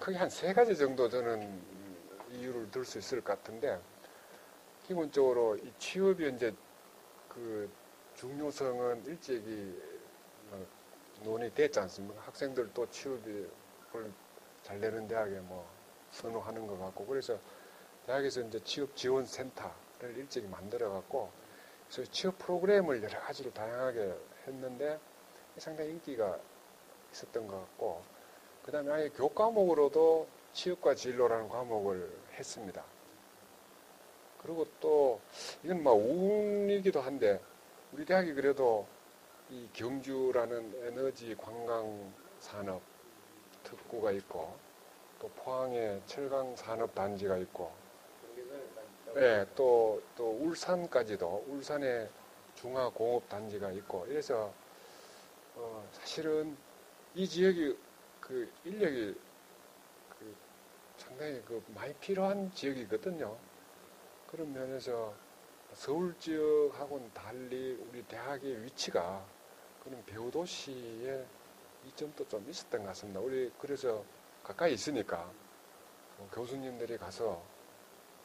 크게 한 세 가지 정도 저는 이유를 들 수 있을 것 같은데, 기본적으로 이 취업이 이제 그 중요성은 일찍이 논의됐지 않습니까? 학생들도 취업을 잘 되는 대학에 뭐 선호하는 것 같고, 그래서 대학에서 이제 취업 지원 센터를 일찍이 만들어 갖고, 그래서 취업 프로그램을 여러 가지로 다양하게 했는데 상당히 인기가 있었던 것 같고, 그 다음에 아예 교과목으로도 취업과 진로라는 과목을 했습니다. 그리고 또 이건 뭐 운이기도 한데, 우리 대학이 그래도 이 경주라는 에너지 관광 산업 특구가 있고, 또 포항에 철강 산업 단지가 있고, 예, 또 울산까지도 울산에 중화 공업 단지가 있고, 이래서 사실은 이 지역이 그 인력이 그 상당히 그 많이 필요한 지역이거든요. 그런 면에서 서울 지역하고는 달리 우리 대학의 위치가 그런 배우도시의 이점도 좀 있었던 것 같습니다. 우리 그래서 가까이 있으니까 교수님들이 가서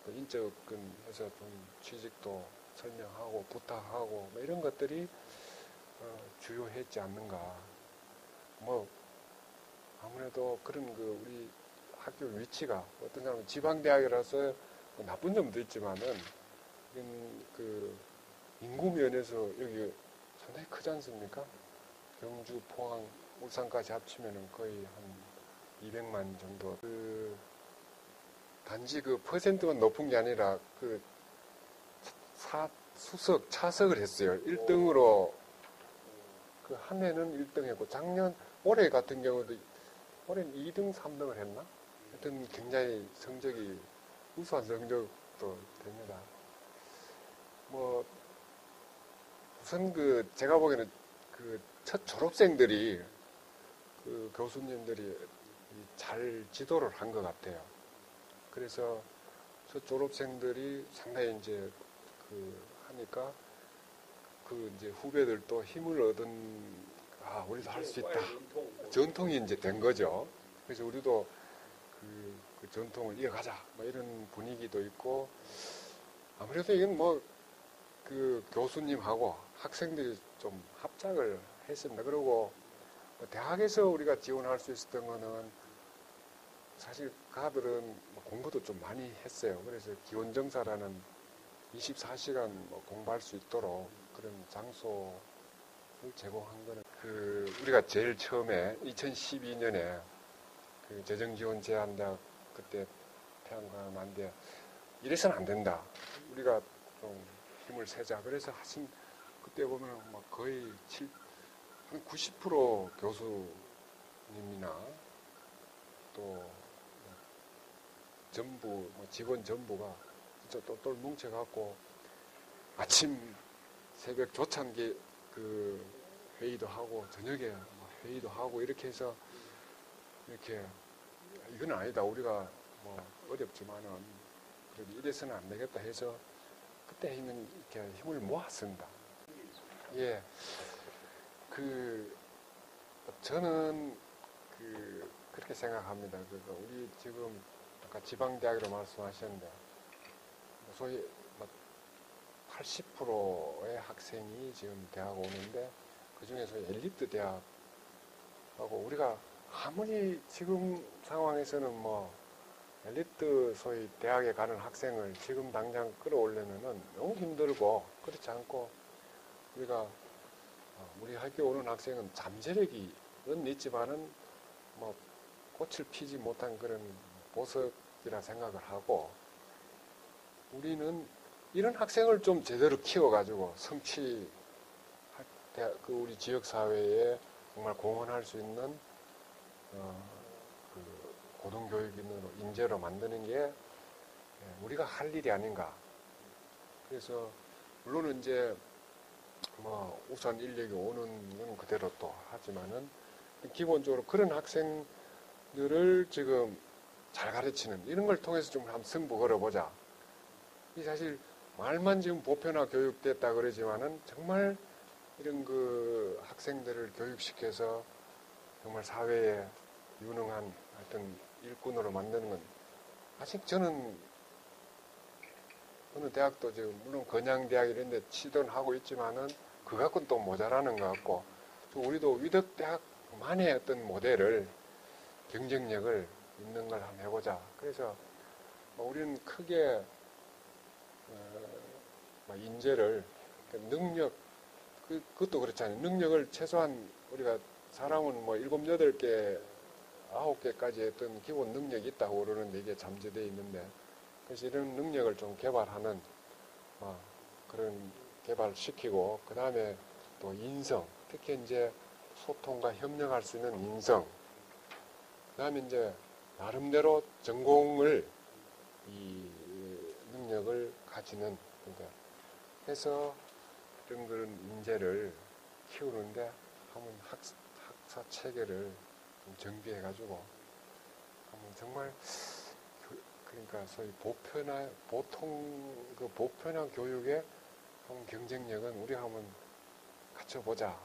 인적근해서 좀 취직도 설명하고 부탁하고 뭐 이런 것들이 주요했지 않는가. 뭐 아무래도 그런 그 우리 학교 위치가 어떤 사람은 지방대학이라서 나쁜 점도 있지만은 그 인구 면에서 여기 상당히 크지 않습니까? 경주, 포항, 울산까지 합치면은 거의 한 200만 정도. 그 단지 그 퍼센트만 높은 게 아니라 그 수석, 차석을 했어요. 1등으로 그 한 해는 1등 했고, 올해 같은 경우도 올해는 2등, 3등을 했나? 하여튼 굉장히 성적이 우수한 성적도 됩니다. 뭐 우선 그 제가 보기에는 그 첫 졸업생들이 그 교수님들이 잘 지도를 한 것 같아요. 그래서 첫 졸업생들이 상당히 이제 그 하니까 그 이제 후배들도 힘을 우리도 할 수 있다. 전통이 이제 된 거죠. 그래서 우리도 그 전통을 이어가자. 뭐 이런 분위기도 있고, 아무래도 이건 뭐 그 교수님하고 학생들이 좀 합작을 했습니다. 그리고 대학에서 우리가 지원할 수 있었던 거는 사실 가들은 공부도 좀 많이 했어요. 그래서 기원정사라는 24시간 공부할 수 있도록 그런 장소를 제공한 거는 우리가 제일 처음에 2012년에 그 재정지원제한대학 그때 폐항만한데 이래서는 안 된다. 우리가 좀 힘을 세자. 그래서 그때 보면 막 거의 한 90% 교수님이나 또 전부 직원 전부가 진짜 똘똘 뭉쳐갖고 아침 새벽 조찬기 그 회의도 하고 저녁에 회의도 하고 이렇게 해서 이렇게 이건 아니다. 우리가 뭐 어렵지만은 그래도 이래서는 안 되겠다 해서 그때 이렇게 힘을 모았습니다. 예, 저는 그렇게 생각합니다. 우리 지금 아까 지방대학으로 말씀하셨는데 소위 80%의 학생이 지금 대학 오는데 그 중에서 엘리트 대학하고 우리가 아무리 지금 상황에서는 뭐 엘리트 소위 대학에 가는 학생을 지금 당장 끌어올려면은 너무 힘들고 그렇지 않고 우리 학교에 오는 학생은 잠재력이 있지만은 뭐 꽃을 피지 못한 그런 보석이라 생각을 하고 우리는 이런 학생을 좀 제대로 키워가지고 우리 지역사회에 정말 공헌할 수 있는 고등교육인으로 인재로 만드는 게 우리가 할 일이 아닌가. 그래서 물론 이제 우선 인력이 오는 건 그대로 또 하지만은 기본적으로 그런 학생들을 지금 잘 가르치는 이런 걸 통해서 좀 한번 승부 걸어보자. 이 사실 말만 지금 보편화 교육됐다 그러지만은 정말 이런 학생들을 교육시켜서 정말 사회에 유능한 하여튼 일꾼으로 만드는 건 아직 저는 어느 대학도 지금 물론 건양대학 이런 데 치돈하고 있지만은 그 갖고는 또 모자라는 것 같고 우리도 위덕대학만의 어떤 모델을 경쟁력을 있는 걸 한번 해보자. 그래서 우리는 크게 인재를 능력 그것도 그렇잖아요. 능력을 최소한 우리가 사람은 뭐 7, 8개, 9개까지 어떤 기본 능력이 있다고 그러는데 이게 잠재되어 있는데 그래서 이런 능력을 좀 개발하는 그런 개발시키고 그 다음에 또 인성, 특히 이제 소통과 협력할 수 있는 인성, 그 다음에 이제 나름대로 전공을 이 능력을 가지는 그러니까 해서 그런 인재를 키우는데 한번 학사 체계를 좀 정비해가지고 한번 정말 그러니까 소위 보통 그 보편화 교육의 한번 경쟁력은 우리 한번 갖춰보자.